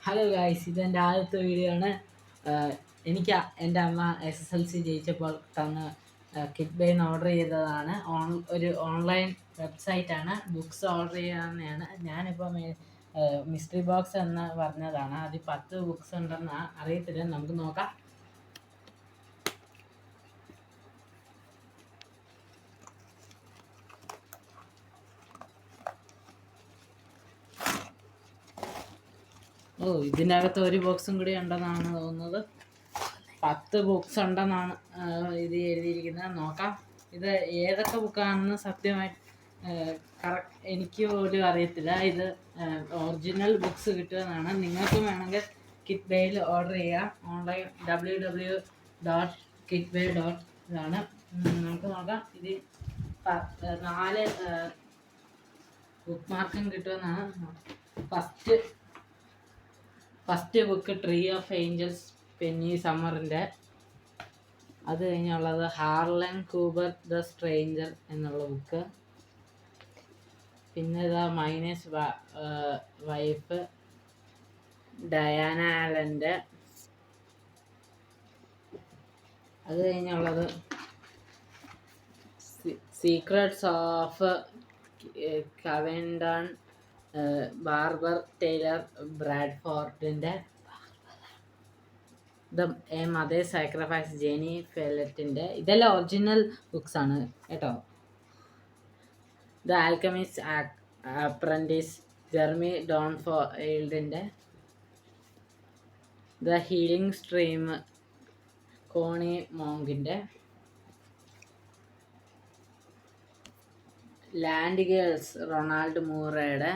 Hello guys, ഇതെൻ്റെ ആദ്യത്തെ video ആണ്. എനിക്ക് എൻ്റെ അമ്മ SSLC ജയിച്ചപ്പോൾ തന്ന് കിറ്റ് ബൈന്ന് ഓർഡർ ചെയ്തതാണ്. ഒരു ഓൺലൈൻ വെബ്സൈറ്റാണ്. ബുക്സ് ഓർഡർ ചെയ്യാവുന്നതാണ്. ഞാനിപ്പോൾ മിസ്റ്ററി ബോക്സ് എന്ന് പറഞ്ഞതാണ്. അതിൽ 10 ബുക്സ് ഉണ്ടെന്ന് അറിയത്തില്ല, നമുക്ക് നോക്കാം. ഇതിനകത്ത് ഒരു ബോക്സും കൂടി ഉണ്ടെന്നാണ് തോന്നുന്നത്. 10 ബുക്സ് ഉണ്ടെന്നാണ് ഇത് എഴുതിയിരിക്കുന്നത്. നോക്കാം ഇത് ഏതൊക്കെ ബുക്കാണെന്ന് സത്യമായിട്ട് എനിക്ക് പോലും അറിയത്തില്ല. ഇത് ഒറിജിനൽ ബുക്സ് കിട്ടുമെന്നാണ്. നിങ്ങൾക്കും വേണമെങ്കിൽ കിറ്റ് ബേയിൽ ഓർഡർ ചെയ്യാം. ഓൺലൈൻ www.kitbay.com ഇതാണ്. നമുക്ക് നോക്കാം. ഇത് 4 ബുക്ക് മാർക്കും കിട്ടുമെന്നാണ്. First book tree of angels, penny സമ്മറിൻ്റെ. അത് കഴിഞ്ഞുള്ളത് ഹാർലൻ കൂബർ ദ സ്ട്രേഞ്ചർ എന്നുള്ള ബുക്ക്. പിന്നെ ഇതാ മൈനസ് വൈഫ്, ഡയാന ആലൻ്റെ. അത് കഴിഞ്ഞുള്ളത് secrets of Cavendon, Barbara Taylor ബ്രാഡ്ഫോർഡിൻ്റെ. എ മദർ സാക്രിഫൈസ്, ജെനി ഫെല്ലറ്റിൻ്റെ. ഇതെല്ലാം ഒറിജിനൽ ബുക്സ് ആണ് കേട്ടോ. ദ ആൽക്കമിസ്റ്റ് അപ്രൻറ്റീസ്, ജെർമി ഡോൺഫീൽഡിൻ്റെ. ദ ഹീലിംഗ് സ്ട്രീം, കോണി മോങ്കിൻ്റെ. Land girls, Ronald മൂറയുടെ.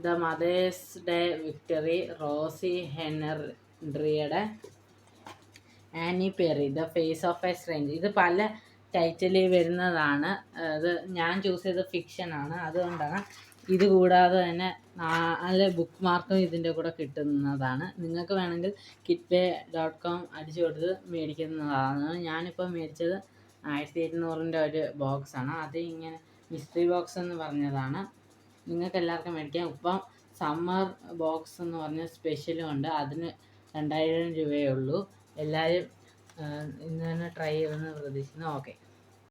The mother's day victory, Rosie ഹെൻറിയുടെ. Annie Perry, the face of a stranger. ഇത് പല ടൈറ്റിലിൽ വരുന്നതാണ്. അത് ഞാൻ ചൂസ് ചെയ്ത ഫിക്ഷനാണ്, അതുകൊണ്ടാണ്. ഇത് കൂടാതെ തന്നെ 4 ബുക്ക് മാർക്കും ഇതിൻ്റെ കൂടെ കിട്ടുന്നതാണ്. നിങ്ങൾക്ക് വേണമെങ്കിൽ kitbay.com അടിച്ചു കൊടുത്ത് മേടിക്കുന്നതാണ്. ഞാനിപ്പോൾ മേടിച്ചത് 1800 ഒരു ബോക്സാണ്. അത് ഇങ്ങനെ മിസ്റ്ററി ബോക്സ് എന്ന് പറഞ്ഞതാണ്. നിങ്ങൾക്ക് എല്ലാവർക്കും മേടിക്കാം. ഇപ്പം സമ്മർ ബോക്സ് എന്ന് പറഞ്ഞ സ്പെഷ്യലും ഉണ്ട്. അതിന് 2000 രൂപയേ ഉള്ളൂ. എല്ലാവരും ഇന്ന് തന്നെ ട്രൈ ചെയ്യുമെന്ന് പ്രതീക്ഷിക്കുന്നു. ഓക്കെ.